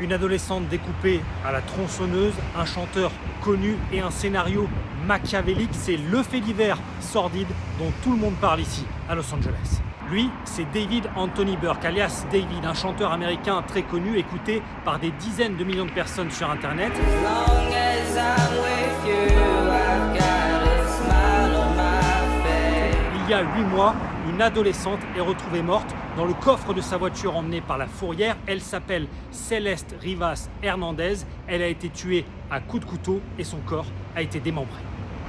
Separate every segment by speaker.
Speaker 1: Une adolescente découpée à la tronçonneuse, un chanteur connu et un scénario machiavélique, c'est le fait divers sordide dont tout le monde parle ici, à Los Angeles. Lui, c'est David Anthony Burke, alias David, un chanteur américain très connu, écouté par des dizaines de millions de personnes sur Internet. Il y a 8 mois, une adolescente est retrouvée morte dans le coffre de sa voiture emmenée par la fourrière. Elle s'appelle Celeste Rivas Hernandez. Elle a été tuée à coups de couteau et son corps a été démembré.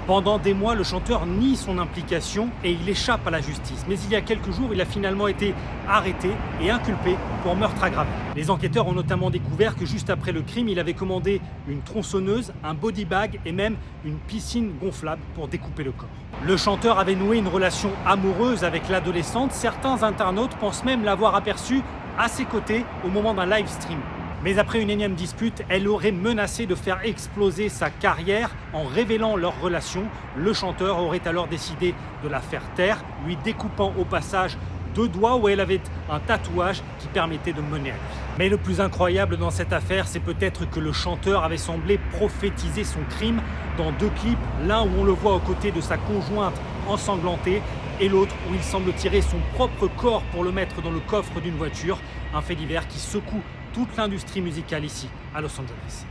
Speaker 1: Pendant des mois, le chanteur nie son implication et il échappe à la justice. Mais il y a quelques jours, il a finalement été arrêté et inculpé pour meurtre aggravé. Les enquêteurs ont notamment découvert que juste après le crime, il avait commandé une tronçonneuse, un body bag et même une piscine gonflable pour découper le corps. Le chanteur avait noué une relation amoureuse avec l'adolescente. Certains internautes pensent même l'avoir aperçue à ses côtés au moment d'un live stream. Mais après une énième dispute, elle aurait menacé de faire exploser sa carrière en révélant leur relation. Le chanteur aurait alors décidé de la faire taire, lui découpant au passage 2 doigts où elle avait un tatouage qui permettait de mener à lui. Mais le plus incroyable dans cette affaire, c'est peut-être que le chanteur avait semblé prophétiser son crime dans 2 clips, l'un où on le voit aux côtés de sa conjointe ensanglantée et l'autre où il semble tirer son propre corps pour le mettre dans le coffre d'une voiture, un fait divers qui secoue toute l'industrie musicale ici à Los Angeles.